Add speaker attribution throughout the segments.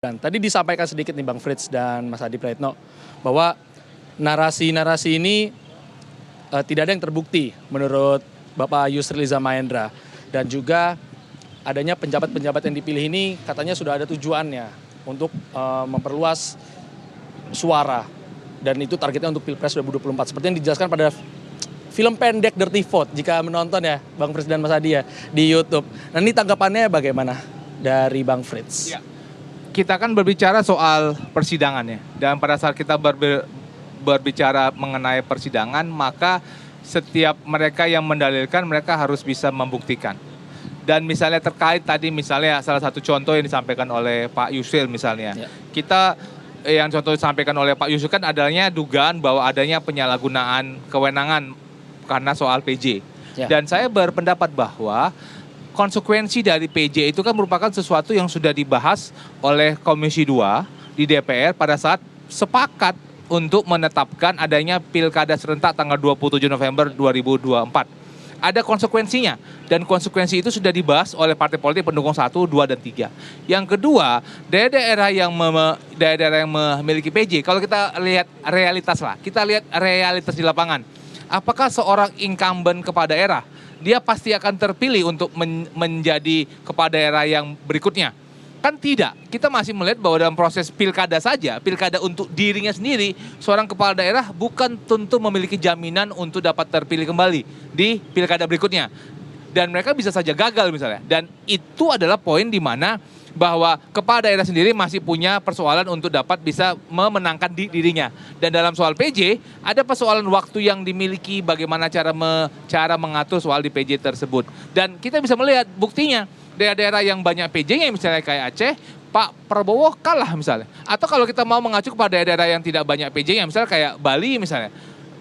Speaker 1: Dan tadi disampaikan sedikit nih Bang Frits dan Mas Adi Praetno bahwa narasi-narasi ini tidak ada yang terbukti menurut Bapak Yusril Iza Mahendra, dan juga adanya penjabat-penjabat yang dipilih ini katanya sudah ada tujuannya untuk memperluas suara, dan itu targetnya untuk Pilpres 2024 seperti yang dijelaskan pada film pendek Dirty Vote jika menonton ya Bang Frits dan Mas Adi ya di YouTube. Nah, ini tanggapannya bagaimana dari Bang Frits?
Speaker 2: Ya. Kita kan berbicara soal persidangannya, dan pada saat kita berbicara mengenai persidangan, maka setiap mereka yang mendalilkan mereka harus bisa membuktikan. Dan misalnya terkait tadi misalnya salah satu contoh yang disampaikan oleh Pak Yusril misalnya, kita yang contoh disampaikan oleh Pak Yusril kan adanya dugaan bahwa adanya penyalahgunaan kewenangan karena soal PJ. Dan saya berpendapat bahwa konsekuensi dari PJ itu kan merupakan sesuatu yang sudah dibahas oleh Komisi 2 di DPR pada saat sepakat untuk menetapkan adanya pilkada serentak tanggal 27 November 2024. Ada konsekuensinya, dan konsekuensi itu sudah dibahas oleh partai politik pendukung 1, 2, dan 3. Yang kedua, daerah-daerah yang memiliki PJ, kalau kita lihat realitas lah, kita lihat realitas di lapangan. Apakah seorang incumbent kepala daerah dia pasti akan terpilih untuk menjadi kepala daerah yang berikutnya? Kan tidak. Kita masih melihat bahwa dalam proses pilkada saja, pilkada untuk dirinya sendiri, seorang kepala daerah bukan tentu memiliki jaminan untuk dapat terpilih kembali di pilkada berikutnya. Dan mereka bisa saja gagal misalnya. Dan itu adalah poin di mana bahwa kepala daerah sendiri masih punya persoalan untuk dapat bisa memenangkan dirinya. Dan dalam soal PJ, ada persoalan waktu yang dimiliki, bagaimana cara mengatur soal di PJ tersebut. Dan kita bisa melihat buktinya, daerah-daerah yang banyak PJ-nya misalnya kayak Aceh, Pak Prabowo kalah misalnya. Atau kalau kita mau mengacu kepada daerah-daerah yang tidak banyak PJ-nya, misalnya kayak Bali misalnya.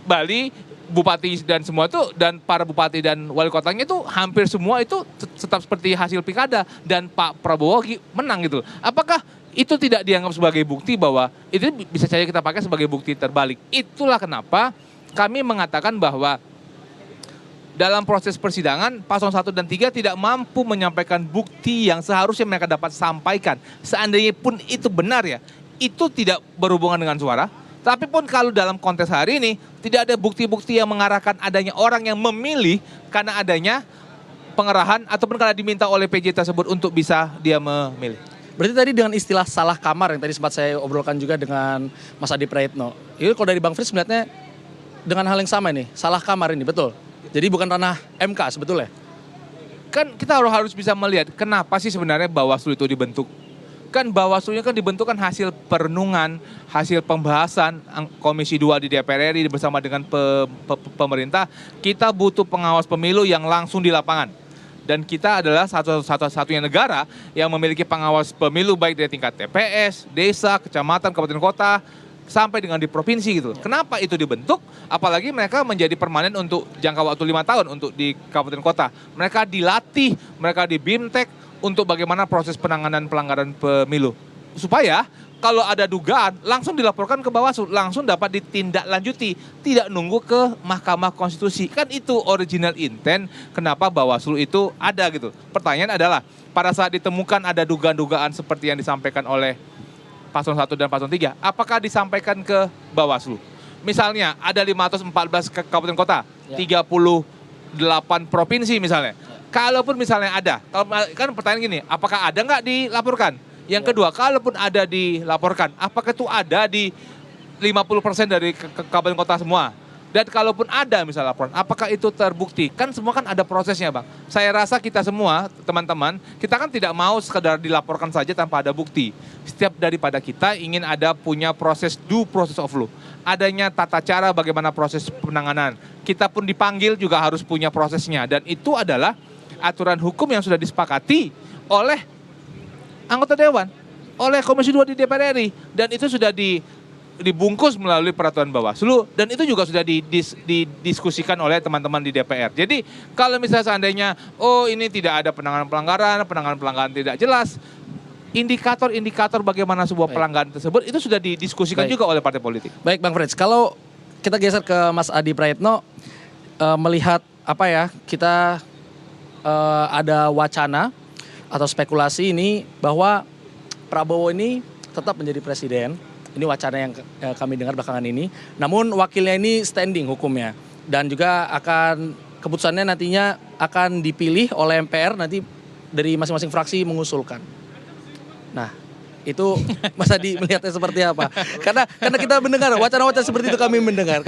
Speaker 2: Bali, bupati dan semua itu, dan para bupati dan wali kotanya itu hampir semua itu tetap seperti hasil pilkada, dan Pak Prabowo menang gitu. Apakah itu tidak dianggap sebagai bukti bahwa itu bisa saja kita pakai sebagai bukti terbalik? Itulah kenapa kami mengatakan bahwa dalam proses persidangan, paslon 1 dan 3 tidak mampu menyampaikan bukti yang seharusnya mereka dapat sampaikan. Seandainya pun itu benar ya, itu tidak berhubungan dengan suara. Tapi pun kalau dalam konteks hari ini, tidak ada bukti-bukti yang mengarahkan adanya orang yang memilih karena adanya pengerahan ataupun karena diminta oleh PJ tersebut untuk bisa dia memilih.
Speaker 1: Berarti tadi dengan istilah salah kamar yang tadi sempat saya obrolkan juga dengan Mas Adi Praetno. Itu kalau dari Bang Frits melihatnya dengan hal yang sama ini, salah kamar ini, betul? Jadi bukan ranah MK sebetulnya?
Speaker 2: Kan kita harus bisa melihat kenapa sih sebenarnya Bawaslu itu dibentuk. Kan Bawaslu-nya kan dibentuk kan hasil perenungan, hasil pembahasan Komisi 2 di DPR RI bersama dengan pemerintah. Kita butuh pengawas pemilu yang langsung di lapangan. Dan kita adalah satu-satunya negara yang memiliki pengawas pemilu baik dari tingkat TPS, desa, kecamatan, kabupaten kota, sampai dengan di provinsi gitu. Kenapa itu dibentuk? Apalagi mereka menjadi permanen untuk jangka waktu 5 tahun untuk di kabupaten kota. Mereka dilatih, mereka di BIMTEK, untuk bagaimana proses penanganan pelanggaran pemilu. Supaya kalau ada dugaan, langsung dilaporkan ke Bawaslu, langsung dapat ditindaklanjuti. Tidak nunggu ke Mahkamah Konstitusi. Kan itu original intent kenapa Bawaslu itu ada gitu. Pertanyaan adalah, pada saat ditemukan ada dugaan-dugaan seperti yang disampaikan oleh Paslon 1 dan Paslon 3, apakah disampaikan ke Bawaslu? Misalnya ada 514 kabupaten kota, 38 provinsi misalnya. Kalaupun misalnya ada, kan pertanyaan gini, apakah ada nggak dilaporkan? Yang kedua, kalaupun ada dilaporkan, apakah itu ada di 50% dari kabupaten kota semua? Dan kalaupun ada misalnya laporan, apakah itu terbukti? Kan semua kan ada prosesnya Bang. Saya rasa kita semua, teman-teman, kita kan tidak mau sekedar dilaporkan saja tanpa ada bukti. Setiap daripada kita ingin ada punya proses due process of law. Adanya tata cara bagaimana proses penanganan. Kita pun dipanggil juga harus punya prosesnya. Dan itu adalah aturan hukum yang sudah disepakati oleh anggota Dewan, oleh Komisi 2 di DPR RI. Dan itu sudah dibungkus melalui peraturan Bawaslu, dan itu juga sudah didiskusikan oleh teman-teman di DPR. Jadi kalau misalnya seandainya, oh ini tidak ada penanganan pelanggaran tidak jelas, indikator-indikator bagaimana sebuah pelanggaran tersebut itu sudah didiskusikan juga oleh partai politik.
Speaker 1: Baik Bang Frits, kalau kita geser ke Mas Adi Praetno, melihat apa ya, kita ada wacana atau spekulasi ini bahwa Prabowo ini tetap menjadi presiden. Ini wacana yang kami dengar belakangan ini. Namun wakilnya ini standing hukumnya. Dan juga akan keputusannya nantinya akan dipilih oleh MPR nanti dari masing-masing fraksi mengusulkan. Nah, itu Mas Adi melihatnya seperti apa? Karena kita mendengar wacana-wacana seperti itu kami mendengar.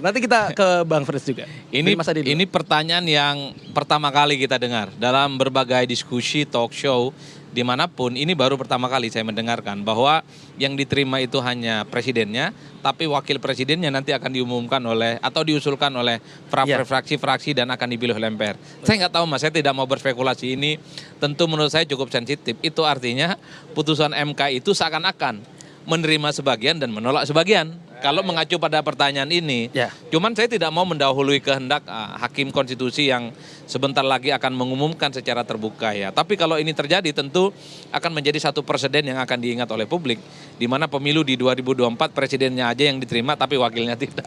Speaker 1: Nanti kita ke Bang Frits juga.
Speaker 3: Ini pertanyaan yang pertama kali kita dengar dalam berbagai diskusi talk show dimanapun. Ini baru pertama kali saya mendengarkan bahwa yang diterima itu hanya presidennya, tapi wakil presidennya nanti akan diumumkan oleh atau diusulkan oleh fraksi-fraksi dan akan dipilih oleh MPR. Saya nggak tahu Mas, saya tidak mau berspekulasi. Ini tentu menurut saya cukup sensitif. Itu artinya putusan MK itu seakan-akan menerima sebagian dan menolak sebagian. Kalau mengacu pada pertanyaan ini, cuman saya tidak mau mendahului kehendak hakim konstitusi yang sebentar lagi akan mengumumkan secara terbuka ya. Tapi kalau ini terjadi tentu akan menjadi satu presiden yang akan diingat oleh publik. Di mana pemilu di 2024 presidennya aja yang diterima tapi wakilnya tidak.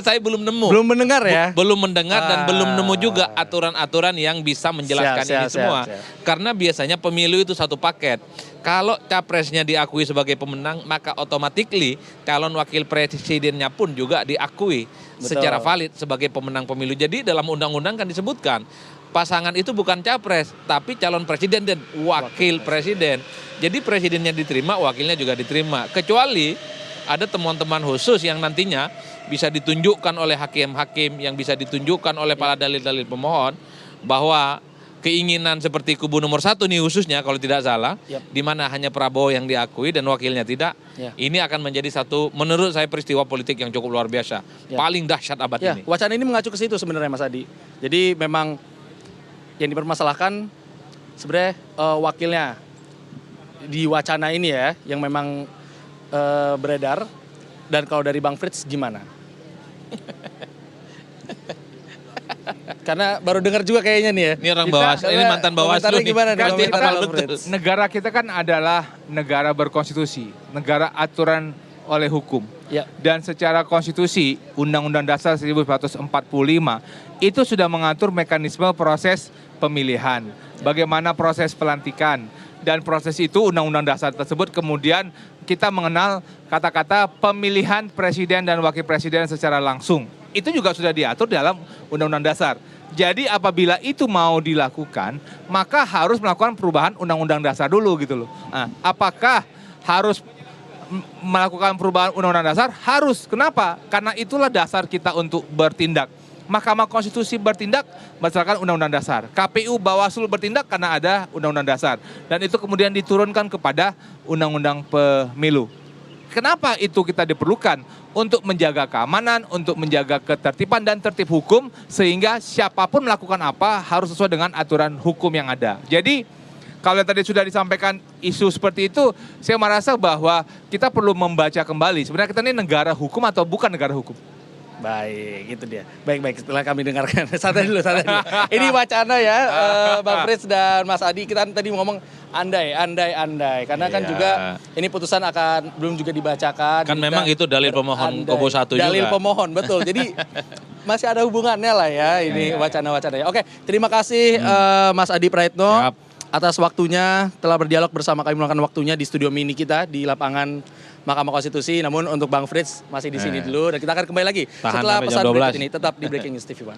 Speaker 3: saya belum nemu.
Speaker 1: Belum mendengar ya?
Speaker 3: Belum mendengar dan belum nemu juga aturan-aturan yang bisa menjelaskan ini semua. Karena biasanya pemilu itu satu paket. Kalau capresnya diakui sebagai pemenang, maka automatically calon wakil presidennya pun juga diakui secara valid sebagai pemenang pemilu. Jadi dalam undang-undang kan disebutkan pasangan itu bukan capres, tapi calon presiden dan wakil presiden. Jadi presidennya diterima, wakilnya juga diterima. Kecuali ada temuan-temuan khusus yang nantinya bisa ditunjukkan oleh hakim-hakim, yang bisa ditunjukkan oleh para dalil-dalil pemohon, bahwa keinginan seperti kubu nomor 1 nih khususnya kalau tidak salah, di mana hanya Prabowo yang diakui dan wakilnya tidak, ini akan menjadi satu menurut saya peristiwa politik yang cukup luar biasa, paling dahsyat abad ini.
Speaker 1: Wacana ini mengacu ke situ sebenarnya Mas Adi. Jadi memang yang dipermasalahkan sebenarnya wakilnya di wacana ini ya, yang memang beredar. Dan kalau dari Bang Frits gimana? Karena baru dengar juga kayaknya nih ya.
Speaker 3: Ini orang Bawaslu, ini mantan Bawaslu.
Speaker 1: Gimana nih?
Speaker 2: Negara kita kan adalah negara berkonstitusi, negara aturan oleh hukum. Dan secara konstitusi, Undang-Undang Dasar 1945 itu sudah mengatur mekanisme proses pemilihan, bagaimana proses pelantikan, dan proses itu Undang-Undang Dasar tersebut kemudian kita mengenal kata-kata pemilihan presiden dan wakil presiden secara langsung. Itu juga sudah diatur dalam Undang-Undang Dasar. Jadi apabila itu mau dilakukan, maka harus melakukan perubahan Undang-Undang Dasar dulu gitu loh. Nah, apakah harus melakukan perubahan Undang-Undang Dasar? Harus. Kenapa? Karena itulah dasar kita untuk bertindak. Mahkamah Konstitusi bertindak berdasarkan Undang-Undang Dasar. KPU, Bawaslu bertindak karena ada Undang-Undang Dasar. Dan itu kemudian diturunkan kepada Undang-Undang Pemilu. Kenapa itu kita diperlukan? Untuk menjaga keamanan, untuk menjaga ketertiban dan tertib hukum, sehingga siapapun melakukan apa harus sesuai dengan aturan hukum yang ada. Jadi kalau tadi sudah disampaikan isu seperti itu, saya merasa bahwa kita perlu membaca kembali. Sebenarnya kita ini negara hukum atau bukan negara hukum?
Speaker 1: Baik, itu dia. Baik, setelah kami dengarkan. Santai dulu. Ini wacana ya, Bang Frits dan Mas Adi. Kita tadi ngomong andai. Karena kan juga ini putusan akan belum juga dibacakan.
Speaker 3: Kan memang itu dalil pemohon kubu 1 juga.
Speaker 1: Dalil pemohon, betul. Jadi masih ada hubungannya lah ya ini wacana-wacananya. Oke, terima kasih Mas Adi Praetno atas waktunya, telah berdialog bersama kami, meluangkan waktunya di studio mini kita di lapangan Mahkamah Konstitusi. Namun untuk Bang Frits masih di sini dulu dan kita akan kembali lagi setelah pesan berikut ini. Tetap di Breaking News TV One.